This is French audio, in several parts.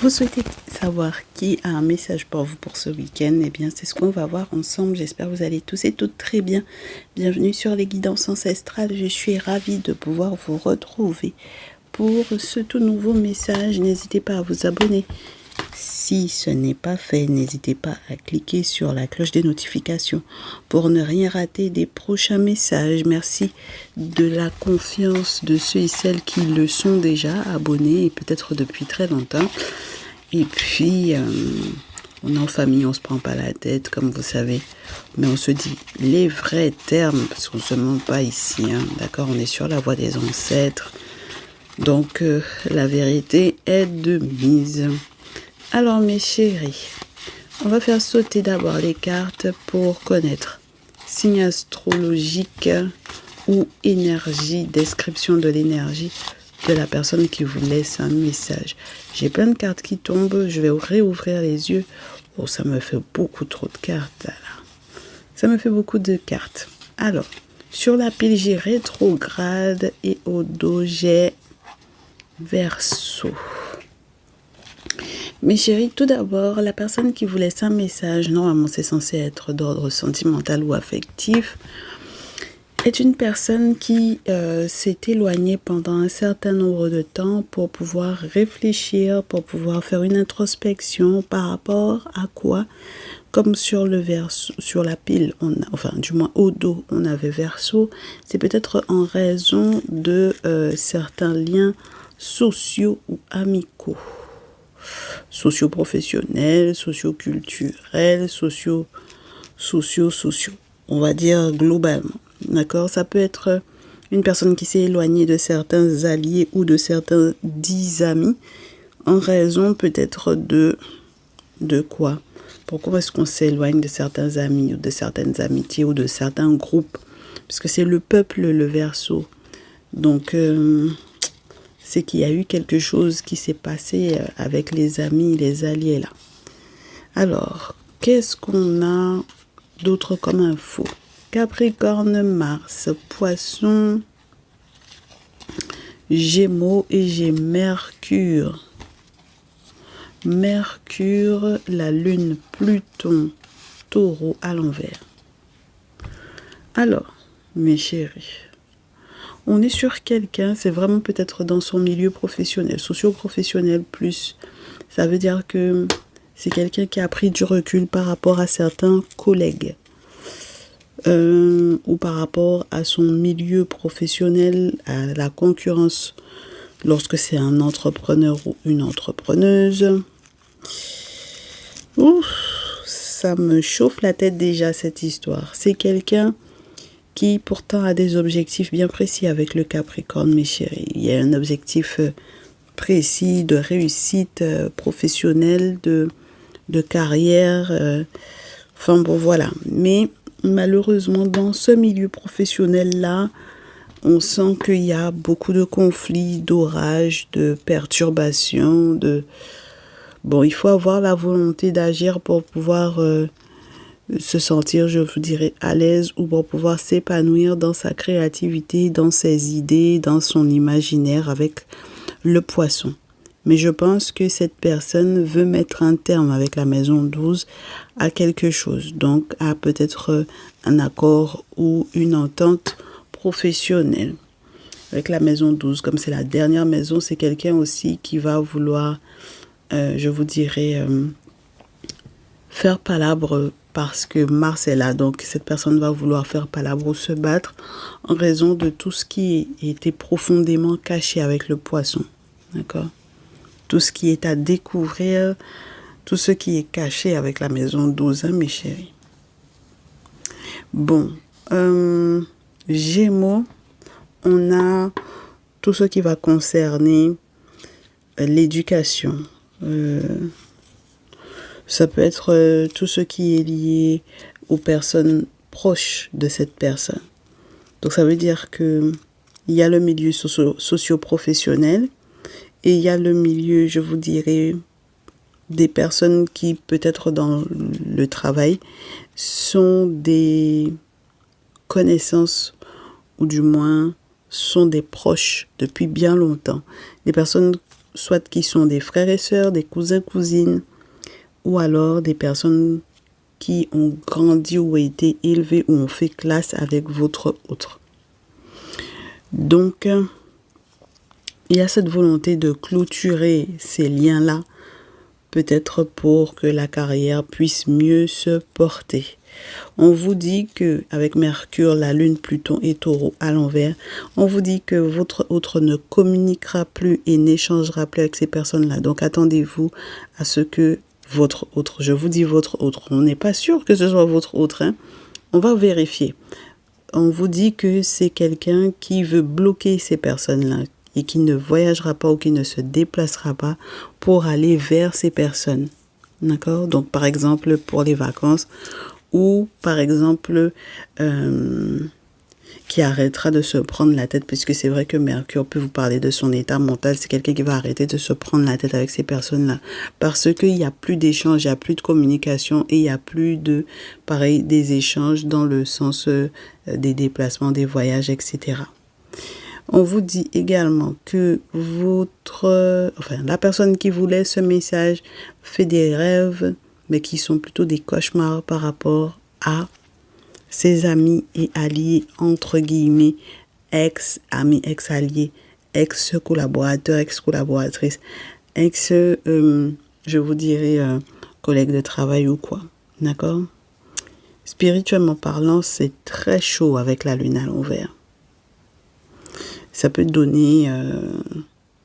Vous souhaitez savoir qui a un message pour vous pour ce week-end? Eh bien, c'est ce qu'on va voir ensemble. J'espère que vous allez tous et toutes très bien. Bienvenue sur les guidances ancestrales. Je suis ravie de pouvoir vous retrouver pour ce tout nouveau message. N'hésitez pas à vous abonner. Si ce n'est pas fait, n'hésitez pas à cliquer sur la cloche des notifications pour ne rien rater des prochains messages. Merci de la confiance de ceux et celles qui le sont déjà abonnés et peut-être depuis très longtemps. Et puis, on est en famille, on se prend pas la tête, comme vous savez. Mais on se dit les vrais termes, parce qu'on ne se ment pas ici. Hein, d'accord, on est sur la voie des ancêtres. Donc, la vérité est de mise. Alors, mes chéris, on va faire sauter d'abord les cartes pour connaître signe astrologique ou énergie, description de l'énergie de la personne qui vous laisse un message. J'ai plein de cartes qui tombent, je vais réouvrir les yeux. Oh, ça me fait beaucoup trop de cartes là. Ça me fait beaucoup de cartes. Alors, sur la pile, j'ai rétrograde et au dos, j'ai Verseau. Mes chéris, tout d'abord, la personne qui vous laisse un message, normalement c'est censé être d'ordre sentimental ou affectif, est une personne qui s'est éloignée pendant un certain nombre de temps pour pouvoir réfléchir, pour pouvoir faire une introspection par rapport à quoi. Comme sur le verso, sur la pile, enfin du moins au dos, on avait Verseau. C'est peut-être en raison de certains liens sociaux ou amicaux. Socio-professionnels, socio-culturels, sociaux. On va dire globalement. D'accord? Ça peut être une personne qui s'est éloignée de certains alliés ou de certains dits amis en raison peut-être de quoi? Pourquoi est-ce qu'on s'éloigne de certains amis ou de certaines amitiés ou de certains groupes? Parce que c'est le peuple, le Verseau. Donc, c'est qu'il y a eu quelque chose qui s'est passé avec les amis, les alliés là. Alors, qu'est-ce qu'on a d'autre comme info? Capricorne, Mars, Poisson, Gémeaux et j'ai Mercure. Mercure, la Lune, Pluton, Taureau à l'envers. Alors, mes chéris, on est sur quelqu'un, c'est vraiment peut-être dans son milieu professionnel, socio-professionnel plus. Ça veut dire que c'est quelqu'un qui a pris du recul par rapport à certains collègues. Ou par rapport à son milieu professionnel, à la concurrence lorsque c'est un entrepreneur ou une entrepreneuse. Ouf, ça me chauffe la tête déjà cette histoire. C'est quelqu'un qui pourtant a des objectifs bien précis avec le Capricorne, mes chéris. Il y a un objectif précis de réussite professionnelle, de carrière. Enfin bon, voilà. Mais malheureusement, dans ce milieu professionnel-là, on sent qu'il y a beaucoup de conflits, d'orages, de perturbations, Bon, il faut avoir la volonté d'agir pour pouvoir se sentir, je vous dirais, à l'aise ou pour pouvoir s'épanouir dans sa créativité, dans ses idées, dans son imaginaire avec le Poisson. Mais je pense que cette personne veut mettre un terme avec la maison 12 à quelque chose. Donc, à peut-être un accord ou une entente professionnelle. Avec la maison 12, comme c'est la dernière maison, c'est quelqu'un aussi qui va vouloir, je vous dirais, faire palabre parce que Mars est là. Donc, cette personne va vouloir faire palabre ou se battre en raison de tout ce qui était profondément caché avec le Poisson. D'accord? Tout ce qui est à découvrir, tout ce qui est caché avec la maison 12, hein, mes chéris. Bon, Gémeaux, on a tout ce qui va concerner l'éducation. Ça peut être tout ce qui est lié aux personnes proches de cette personne. Donc ça veut dire que il y a le milieu socio-professionnel et il y a le milieu, je vous dirais, des personnes qui, peut-être dans le travail, sont des connaissances ou du moins sont des proches depuis bien longtemps. Les personnes soit qui sont des frères et sœurs, des cousins, cousines, ou alors des personnes qui ont grandi ou été élevées ou ont fait classe avec votre autre. Donc, il y a cette volonté de clôturer ces liens-là, peut-être pour que la carrière puisse mieux se porter. On vous dit que avec Mercure, la Lune, Pluton et Taureau à l'envers, on vous dit que votre autre ne communiquera plus et n'échangera plus avec ces personnes-là. Donc attendez-vous à ce que votre autre, je vous dis votre autre, on n'est pas sûr que ce soit votre autre, hein. On va vérifier. On vous dit que c'est quelqu'un qui veut bloquer ces personnes-là et qui ne voyagera pas ou qui ne se déplacera pas pour aller vers ces personnes. D'accord? Donc par exemple pour les vacances, ou par exemple qui arrêtera de se prendre la tête, puisque c'est vrai que Mercure peut vous parler de son état mental. C'est quelqu'un qui va arrêter de se prendre la tête avec ces personnes-là, parce qu'il n'y a plus d'échange, il n'y a plus de communication et il n'y a plus de, pareil, des échanges dans le sens des déplacements, des voyages, etc. On vous dit également que la personne qui vous laisse ce message fait des rêves, mais qui sont plutôt des cauchemars par rapport à ses amis et alliés, entre guillemets, ex-amis, ex-alliés, ex-collaborateurs, ex-collaboratrices, je vous dirais, collègues de travail ou quoi. D'accord? Spirituellement parlant, c'est très chaud avec la lune à l'envers. Ça peut donner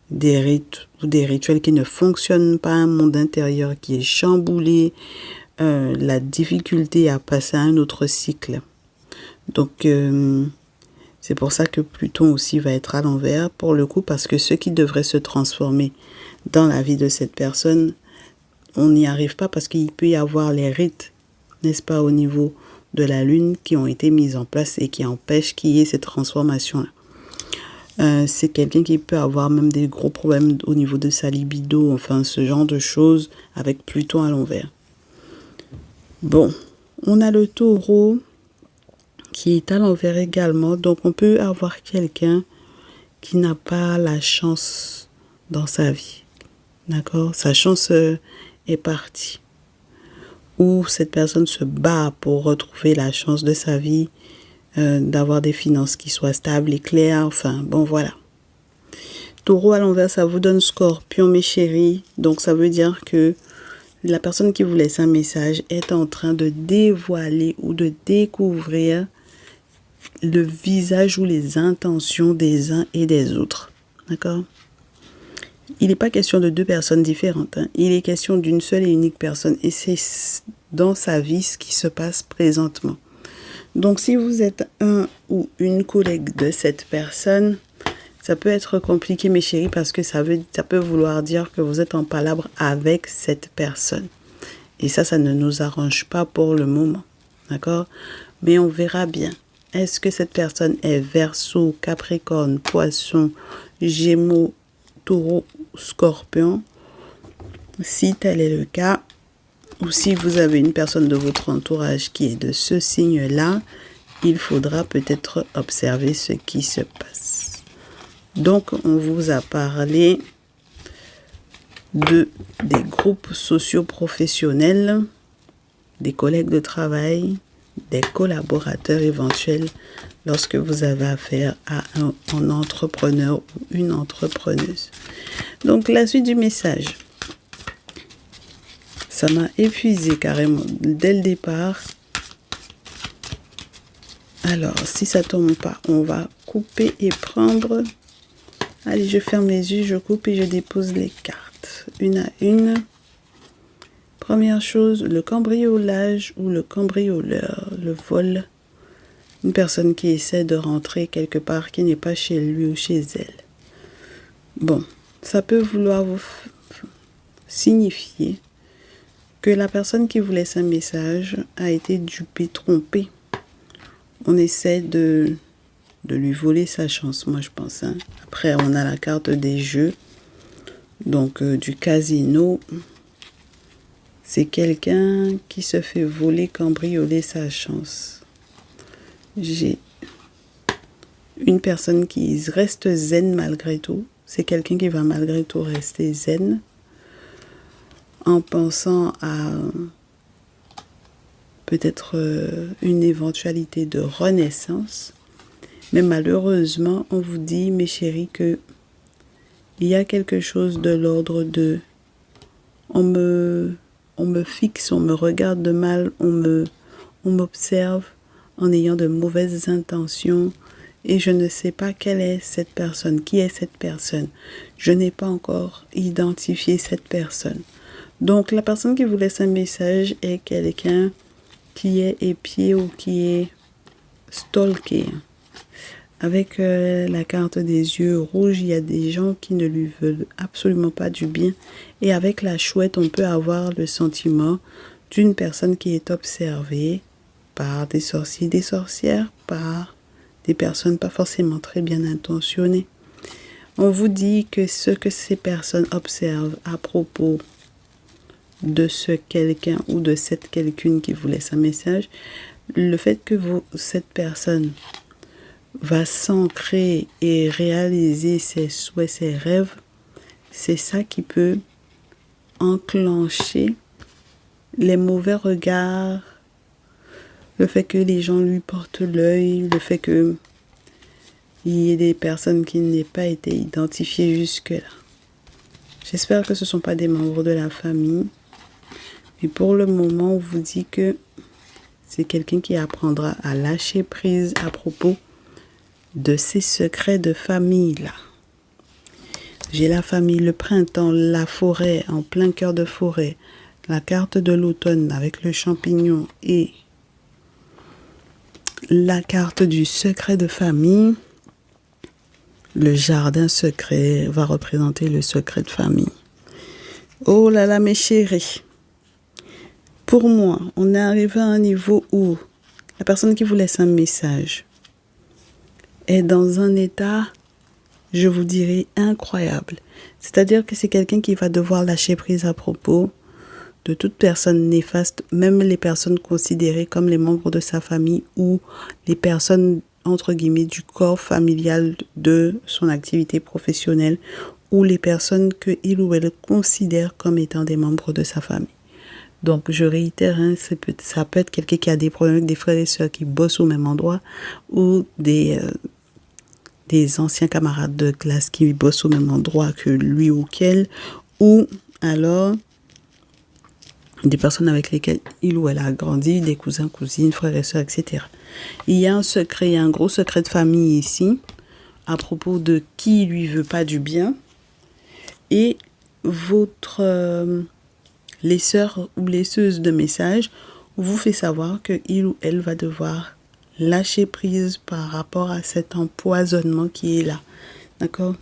des rites ou des rituels qui ne fonctionnent pas, un monde intérieur qui est chamboulé, la difficulté à passer à un autre cycle. Donc, c'est pour ça que Pluton aussi va être à l'envers, pour le coup, parce que ce qui devrait se transformer dans la vie de cette personne, on n'y arrive pas parce qu'il peut y avoir les rites, n'est-ce pas, au niveau de la lune qui ont été mis en place et qui empêchent qu'il y ait cette transformation-là. C'est quelqu'un qui peut avoir même des gros problèmes au niveau de sa libido, enfin ce genre de choses avec Pluton à l'envers. Bon, on a le Taureau qui est à l'envers également, donc on peut avoir quelqu'un qui n'a pas la chance dans sa vie, d'accord? Sa chance est partie, ou cette personne se bat pour retrouver la chance de sa vie, d'avoir des finances qui soient stables et claires, enfin bon voilà. Taureau à l'envers, ça vous donne Scorpion mes chéris, donc ça veut dire que la personne qui vous laisse un message est en train de dévoiler ou de découvrir le visage ou les intentions des uns et des autres, d'accord? Il n'est pas question de deux personnes différentes, hein. Il est question d'une seule et unique personne, et c'est dans sa vie ce qui se passe présentement. Donc, si vous êtes un ou une collègue de cette personne, ça peut être compliqué, mes chéris, parce que ça peut vouloir dire que vous êtes en palabre avec cette personne. Et ça ne nous arrange pas pour le moment, d'accord? Mais on verra bien. Est-ce que cette personne est Verseau, Capricorne, Poisson, Gémeaux, Taureau, Scorpion? Si tel est le cas, ou si vous avez une personne de votre entourage qui est de ce signe-là, il faudra peut-être observer ce qui se passe. Donc, on vous a parlé des groupes socio-professionnels, des collègues de travail, des collaborateurs éventuels lorsque vous avez affaire à un entrepreneur ou une entrepreneuse. Donc, la suite du message. Ça m'a épuisé carrément dès le départ. Alors, si ça tombe pas, on va couper et prendre. Allez, je ferme les yeux, je coupe et je dépose les cartes. Une à une. Première chose, le cambriolage ou le cambrioleur, le vol. Une personne qui essaie de rentrer quelque part qui n'est pas chez lui ou chez elle. Bon, ça peut vouloir vous signifier que la personne qui vous laisse un message a été dupée, trompée. On essaie de lui voler sa chance, moi je pense. Hein. Après, on a la carte des jeux, donc du casino. C'est quelqu'un qui se fait voler, cambrioler sa chance. J'ai une personne qui reste zen malgré tout. c'est quelqu'un qui va malgré tout rester zen en pensant à peut-être une éventualité de renaissance. Mais malheureusement, on vous dit, mes chéris, que il y a quelque chose de l'ordre de on me fixe, on me regarde de mal, on m'observe en ayant de mauvaises intentions et je ne sais pas quelle est cette personne, qui est cette personne. Je n'ai pas encore identifié cette personne. Donc la personne qui vous laisse un message est quelqu'un qui est épié ou qui est stalké. Avec la carte des yeux rouges, il y a des gens qui ne lui veulent absolument pas du bien. Et avec la chouette, on peut avoir le sentiment d'une personne qui est observée par des sorciers, des sorcières, par des personnes pas forcément très bien intentionnées. On vous dit que ce que ces personnes observent à propos de ce quelqu'un ou de cette quelqu'une qui vous laisse un message, le fait que cette personne va s'ancrer et réaliser ses souhaits, ses rêves, c'est ça qui peut enclencher les mauvais regards, le fait que les gens lui portent l'œil, le fait que il y ait des personnes qui n'aient pas été identifiées jusque-là. J'espère que ce ne sont pas des membres de la famille. Mais pour le moment, on vous dit que c'est quelqu'un qui apprendra à lâcher prise à propos de ces secrets de famille-là. J'ai la famille, le printemps, la forêt, en plein cœur de forêt, la carte de l'automne avec le champignon et la carte du secret de famille. Le jardin secret va représenter le secret de famille. Oh là là, mes chéris. Pour moi, on est arrivé à un niveau où la personne qui vous laisse un message est dans un état, je vous dirais, incroyable. C'est-à-dire que c'est quelqu'un qui va devoir lâcher prise à propos de toute personne néfaste, même les personnes considérées comme les membres de sa famille ou les personnes, entre guillemets, du corps familial de son activité professionnelle ou les personnes qu'il ou elle considère comme étant des membres de sa famille. Donc, je réitère, ça peut être quelqu'un qui a des problèmes avec des frères et sœurs qui bossent au même endroit ou des anciens camarades de classe qui bossent au même endroit que lui ou qu'elle, ou alors des personnes avec lesquelles il ou elle a grandi, des cousins, cousines, frères et sœurs, etc. Il y a un secret, il y a un gros secret de famille ici, à propos de qui lui veut pas du bien, et votre laisseur ou laisseuse de messages vous fait savoir que il ou elle va devoir lâcher prise par rapport à cet empoisonnement qui est là. D'accord?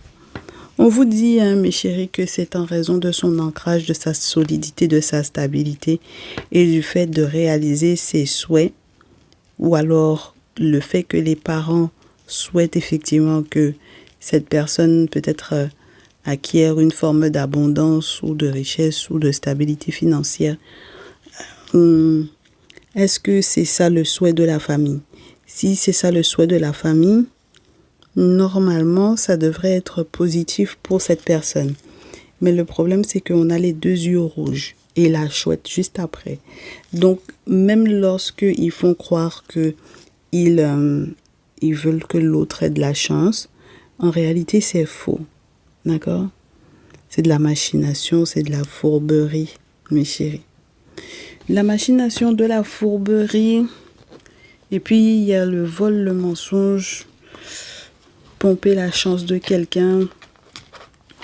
On vous dit, hein, mes chéris, que c'est en raison de son ancrage, de sa solidité, de sa stabilité et du fait de réaliser ses souhaits ou alors le fait que les parents souhaitent effectivement que cette personne peut-être acquiert une forme d'abondance ou de richesse ou de stabilité financière. Est-ce que c'est ça le souhait de la famille? Si c'est ça le souhait de la famille, normalement, ça devrait être positif pour cette personne. Mais le problème, c'est qu'on a les deux yeux rouges et la chouette juste après. Donc, même lorsqu'ils font croire qu'ils veulent que l'autre ait de la chance, en réalité, c'est faux. D'accord? C'est de la machination, c'est de la fourberie, mes chéris. La machination, de la fourberie. Et puis, il y a le vol, le mensonge, pomper la chance de quelqu'un.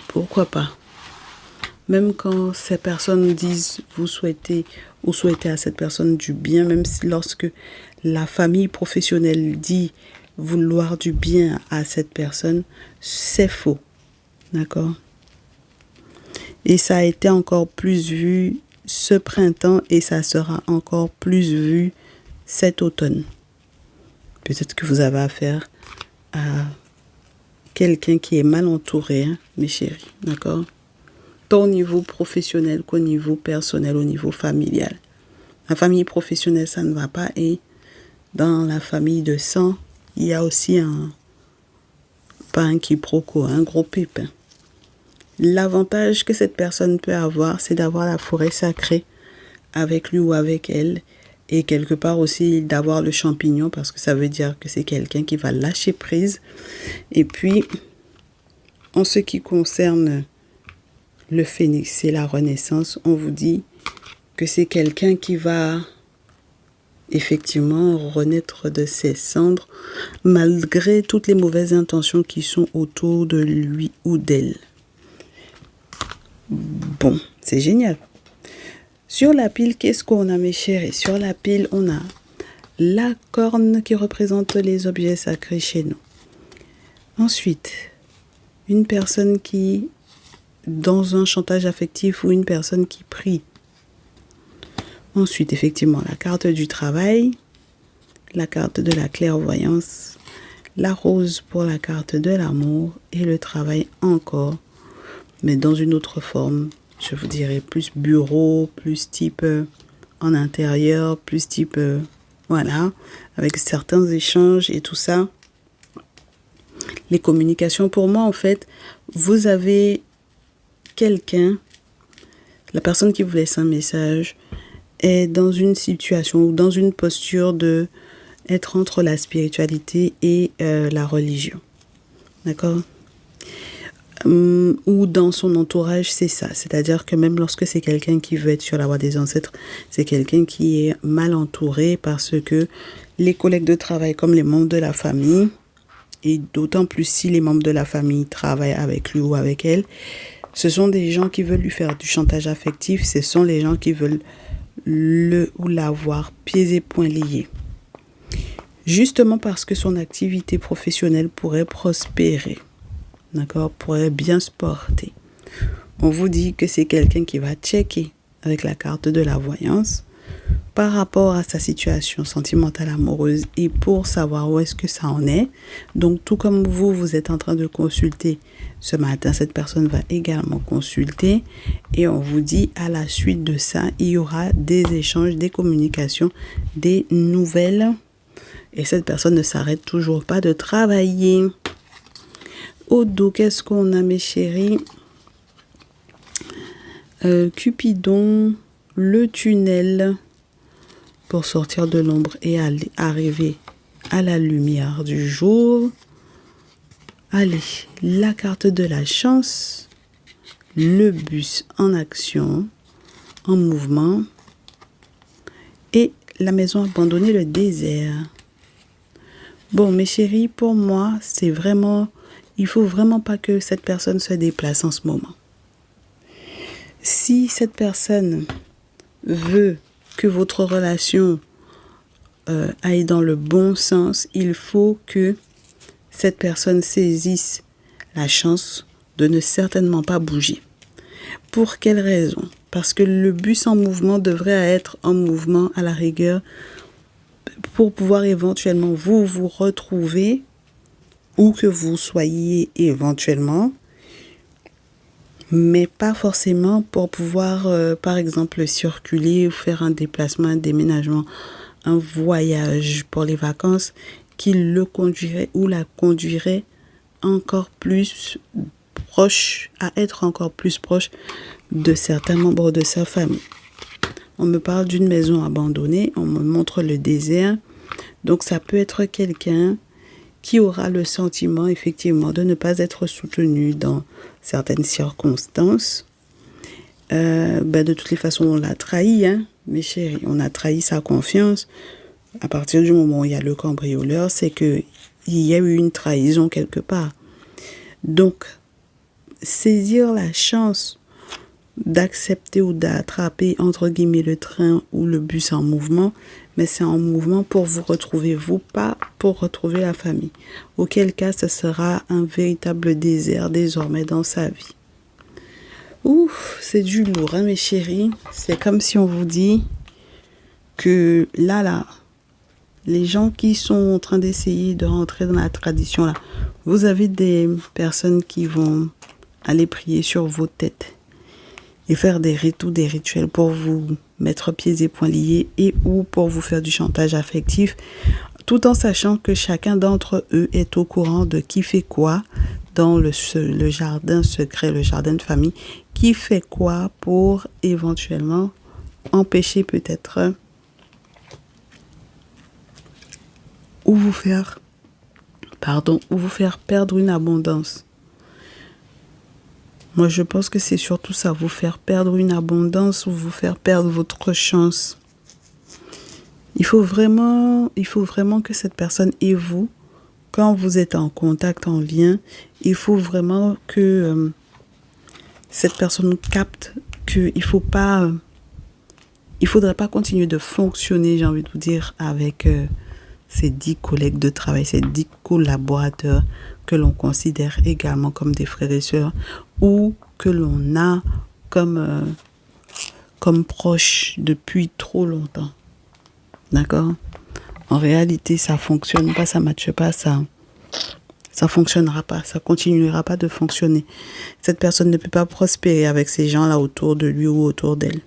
Pourquoi pas? Même quand ces personnes disent vous souhaitez ou souhaitez à cette personne du bien, même si lorsque la famille professionnelle dit vouloir du bien à cette personne, c'est faux. D'accord? Et ça a été encore plus vu ce printemps et ça sera encore plus vu cet automne. Peut-être que vous avez affaire à quelqu'un qui est mal entouré, hein, mes chéris. D'accord? Tant au niveau professionnel qu'au niveau personnel, au niveau familial. La famille professionnelle, ça ne va pas. Et dans la famille de sang, il y a aussi pas un quiproquo, un gros pépin. L'avantage que cette personne peut avoir, c'est d'avoir la forêt sacrée avec lui ou avec elle. Et quelque part aussi d'avoir le champignon parce que ça veut dire que c'est quelqu'un qui va lâcher prise. Et puis, en ce qui concerne le phénix et la renaissance, on vous dit que c'est quelqu'un qui va effectivement renaître de ses cendres malgré toutes les mauvaises intentions qui sont autour de lui ou d'elle. Bon, c'est génial. Sur la pile, qu'est-ce qu'on a, mes chéris? Sur la pile, on a la corne qui représente les objets sacrés chez nous. Ensuite, une personne qui, dans un chantage affectif ou une personne qui prie. Ensuite, effectivement, la carte du travail, la carte de la clairvoyance, la rose pour la carte de l'amour et le travail encore, mais dans une autre forme. Je vous dirais plus bureau, plus type en intérieur, plus type, voilà, avec certains échanges et tout ça. Les communications, pour moi, en fait, vous avez quelqu'un, la personne qui vous laisse un message, est dans une situation ou dans une posture de être entre la spiritualité et la religion. D'accord ? Ou dans son entourage, c'est ça. C'est-à-dire que même lorsque c'est quelqu'un qui veut être sur la voie des ancêtres, c'est quelqu'un qui est mal entouré parce que les collègues de travail comme les membres de la famille, et d'autant plus si les membres de la famille travaillent avec lui ou avec elle, ce sont des gens qui veulent lui faire du chantage affectif, ce sont les gens qui veulent le ou l'avoir pieds et poings liés. Justement parce que son activité professionnelle pourrait prospérer. D'accord, pourrait bien se porter. On vous dit que c'est quelqu'un qui va checker avec la carte de la voyance par rapport à sa situation sentimentale amoureuse et pour savoir où est-ce que ça en est. Donc, tout comme vous êtes en train de consulter ce matin, cette personne va également consulter et on vous dit à la suite de ça, il y aura des échanges, des communications, des nouvelles et cette personne ne s'arrête toujours pas de travailler. Au dos, qu'est-ce qu'on a, mes chéris? Cupidon, le tunnel pour sortir de l'ombre et aller arriver à la lumière du jour. Allez, la carte de la chance, le bus en action, en mouvement et la maison abandonnée, le désert. Bon, mes chéris, pour moi, c'est vraiment... Il ne faut vraiment pas que cette personne se déplace en ce moment. Si cette personne veut que votre relation aille dans le bon sens, il faut que cette personne saisisse la chance de ne certainement pas bouger. Pour quelle raison? Parce que le bus en mouvement devrait être en mouvement à la rigueur pour pouvoir éventuellement vous retrouver où que vous soyez éventuellement, mais pas forcément pour pouvoir, par exemple, circuler ou faire un déplacement, un déménagement, un voyage pour les vacances qui le conduirait ou la conduirait encore plus proche, à être encore plus proche de certains membres de sa famille. On me parle d'une maison abandonnée, on me montre le désert, donc ça peut être quelqu'un qui aura le sentiment effectivement de ne pas être soutenu dans certaines circonstances. De toutes les façons, on l'a trahi, hein, mes chéris. On a trahi sa confiance. À partir du moment où il y a le cambrioleur, c'est qu'il y a eu une trahison quelque part. Donc, saisir la chance d'accepter ou d'attraper, entre guillemets, le train ou le bus en mouvement, mais c'est en mouvement pour vous retrouver, vous, pas pour retrouver la famille. Auquel cas, ce sera un véritable désert désormais dans sa vie. Ouf, c'est du lourd, hein, mes chéris. C'est comme si on vous dit que là, les gens qui sont en train d'essayer de rentrer dans la tradition, là, vous avez des personnes qui vont aller prier sur vos têtes et faire des rites ou des rituels pour vous mettre pieds et poings liés et ou pour vous faire du chantage affectif, tout en sachant que chacun d'entre eux est au courant de qui fait quoi dans le jardin secret, le jardin de famille, qui fait quoi pour éventuellement empêcher peut-être ou vous faire perdre une abondance. Moi, je pense que c'est surtout ça, vous faire perdre une abondance ou vous faire perdre votre chance. Il faut vraiment que cette personne et vous, quand vous êtes en contact, en lien, il faut vraiment que cette personne capte qu'il ne faudrait pas continuer de fonctionner, j'ai envie de vous dire, avec ces 10 collègues de travail, ces 10 collaborateurs que l'on considère également comme des frères et sœurs ou que l'on a comme proches depuis trop longtemps. D'accord? En réalité, ça fonctionne pas, ça matche pas, ça fonctionnera pas, ça continuera pas de fonctionner. Cette personne ne peut pas prospérer avec ces gens-là autour de lui ou autour d'elle.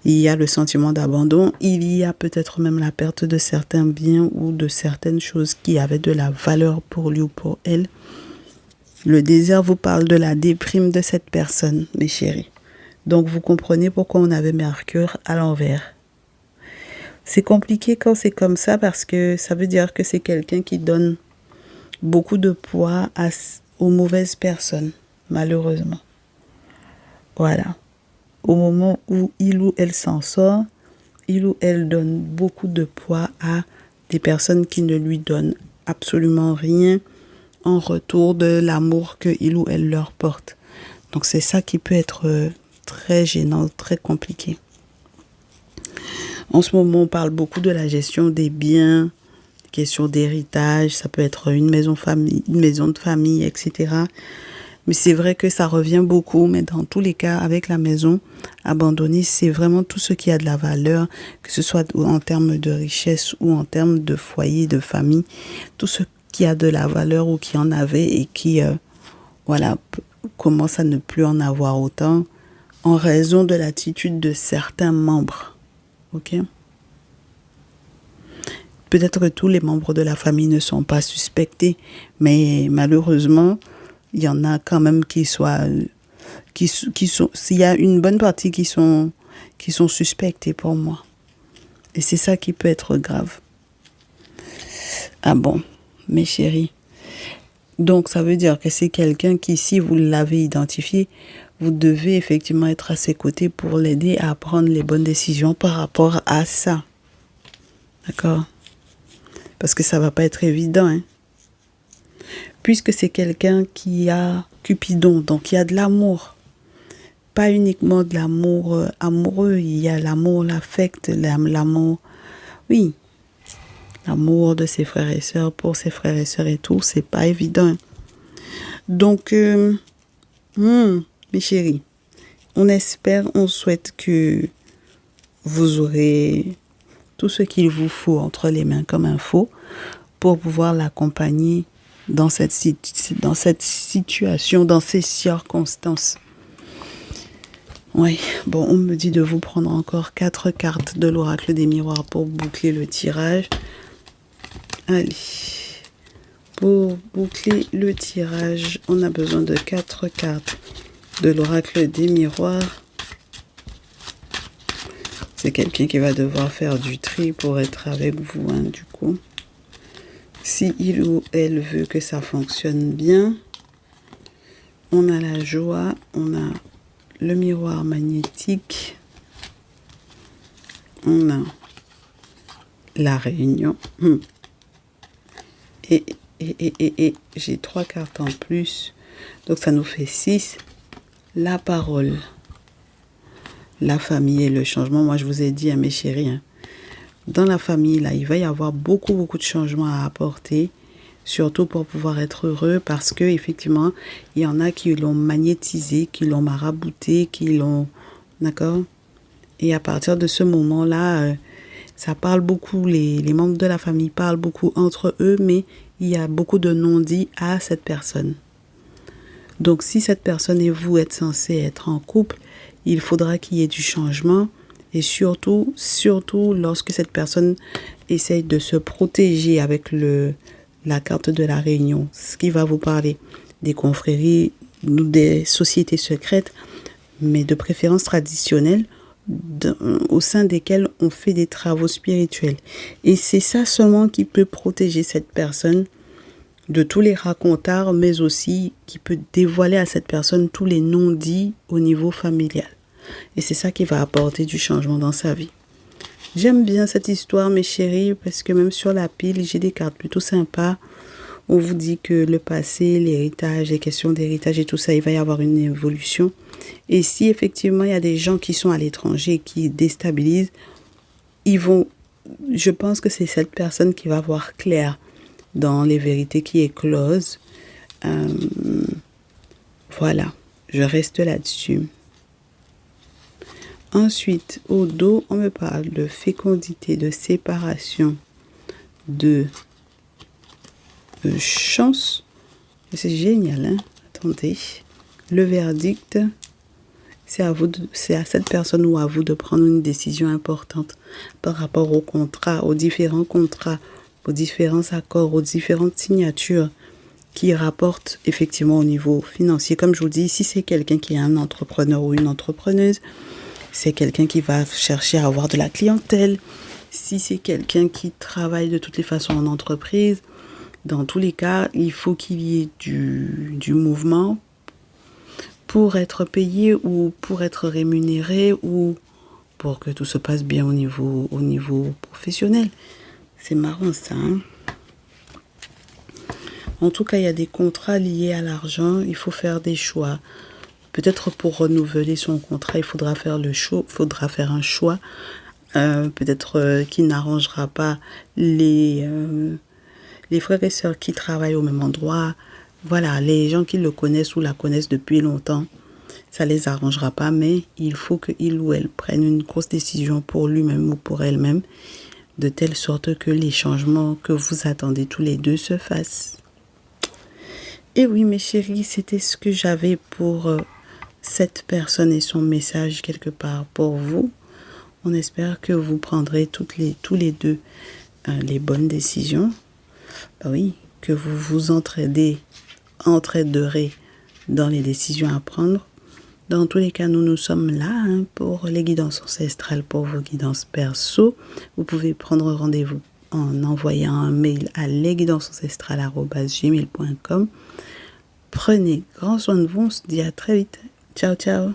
Il y a le sentiment d'abandon, il y a peut-être même la perte de certains biens ou de certaines choses qui avaient de la valeur pour lui ou pour elle. Le désert vous parle de la déprime de cette personne, mes chéris. Donc vous comprenez pourquoi on avait Mercure à l'envers. C'est compliqué quand c'est comme ça parce que ça veut dire que c'est quelqu'un qui donne beaucoup de poids aux mauvaises personnes, malheureusement. Voilà. Au moment où il ou elle s'en sort, il ou elle donne beaucoup de poids à des personnes qui ne lui donnent absolument rien en retour de l'amour que il ou elle leur porte. Donc c'est ça qui peut être très gênant, très compliqué. En ce moment, on parle beaucoup de la gestion des biens, question d'héritage, ça peut être une maison de famille, etc. Mais c'est vrai que ça revient beaucoup, mais dans tous les cas, avec la maison abandonnée, c'est vraiment tout ce qui a de la valeur, que ce soit en termes de richesse ou en termes de foyer, de famille, tout ce qui a de la valeur ou qui en avait et qui, commence à ne plus en avoir autant en raison de l'attitude de certains membres. Ok? Peut-être que tous les membres de la famille ne sont pas suspectés, mais malheureusement, il y en a quand même qui sont, s'il y a une bonne partie qui sont suspectés pour moi. Et c'est ça qui peut être grave. Ah bon, mes chéris. Donc, ça veut dire que c'est quelqu'un qui, si vous l'avez identifié, vous devez effectivement être à ses côtés pour l'aider à prendre les bonnes décisions par rapport à ça. D'accord? Parce que ça ne va pas être évident, hein. Puisque c'est quelqu'un qui a Cupidon, donc il y a de l'amour. Pas uniquement de l'amour amoureux, il y a l'amour, l'affect, l'amour, oui, l'amour de ses frères et sœurs pour ses frères et sœurs et tout, c'est pas évident. Hein. Donc, mes chéris, on souhaite que vous aurez tout ce qu'il vous faut entre les mains comme info pour pouvoir l'accompagner dans cette situation, dans ces circonstances. Oui, bon, on me dit de vous prendre encore 4 cartes de l'oracle des miroirs pour boucler le tirage. Allez, pour boucler le tirage, on a besoin de 4 cartes de l'oracle des miroirs. C'est quelqu'un qui va devoir faire du tri pour être avec vous, hein, du coup. Si il ou elle veut que ça fonctionne bien, on a la joie, on a le miroir magnétique, on a la réunion. Et j'ai 3 cartes en plus, donc ça nous fait 6. La parole, la famille et le changement. Moi, je vous ai dit, hein, mes chéris, hein, dans la famille, là, il va y avoir beaucoup de changements à apporter, surtout pour pouvoir être heureux, parce que effectivement, il y en a qui l'ont magnétisé, qui l'ont marabouté, qui l'ont, d'accord? Et à partir de ce moment-là, ça parle beaucoup, les membres de la famille parlent beaucoup entre eux, mais il y a beaucoup de non-dits à cette personne. Donc, si cette personne et vous êtes censés être en couple, il faudra qu'il y ait du changement. Et surtout, lorsque cette personne essaye de se protéger avec la carte de la réunion, ce qui va vous parler des confréries ou des sociétés secrètes, mais de préférence traditionnelles, au sein desquelles on fait des travaux spirituels. Et c'est ça seulement qui peut protéger cette personne de tous les racontards, mais aussi qui peut dévoiler à cette personne tous les non-dits au niveau familial. Et c'est ça qui va apporter du changement dans sa vie. J'aime bien cette histoire, mes chéris, parce que même sur la pile, j'ai des cartes plutôt sympas. On vous dit que le passé, l'héritage, les questions d'héritage et tout ça, il va y avoir une évolution. Et si effectivement il y a des gens qui sont à l'étranger, qui déstabilisent, je pense que c'est cette personne qui va voir clair dans les vérités qui éclosent. Voilà, je reste là-dessus. Ensuite, au dos, on me parle de fécondité, de séparation, de chance. C'est génial, hein? Attendez. Le verdict, c'est à cette personne ou à vous de prendre une décision importante par rapport au contrat, aux différents contrats, aux différents accords, aux différentes signatures qui rapportent effectivement au niveau financier. Comme je vous dis, si c'est quelqu'un qui est un entrepreneur ou une entrepreneuse, c'est quelqu'un qui va chercher à avoir de la clientèle. Si c'est quelqu'un qui travaille de toutes les façons en entreprise, dans tous les cas, il faut qu'il y ait du mouvement pour être payé ou pour être rémunéré ou pour que tout se passe bien au niveau professionnel. C'est marrant ça, hein? En tout cas, il y a des contrats liés à l'argent. Il faut faire des choix. Peut-être pour renouveler son contrat, il faudra faire un choix. Peut-être qui n'arrangera pas les frères et sœurs qui travaillent au même endroit. Voilà, les gens qui le connaissent ou la connaissent depuis longtemps, ça les arrangera pas, mais il faut qu'il ou elle prenne une grosse décision pour lui-même ou pour elle-même, de telle sorte que les changements que vous attendez tous les deux se fassent. Et oui, mes chéris, c'était ce que j'avais pour cette personne et son message quelque part pour vous. On espère que vous prendrez tous les deux les bonnes décisions. Oui, que vous vous entraiderez dans les décisions à prendre. Dans tous les cas, nous sommes là pour les guidances ancestrales, pour vos guidances perso. Vous pouvez prendre rendez-vous en envoyant un mail à lesguidancesancestrales@gmail.com. Prenez grand soin de vous, on se dit à très vite. Ciao, ciao.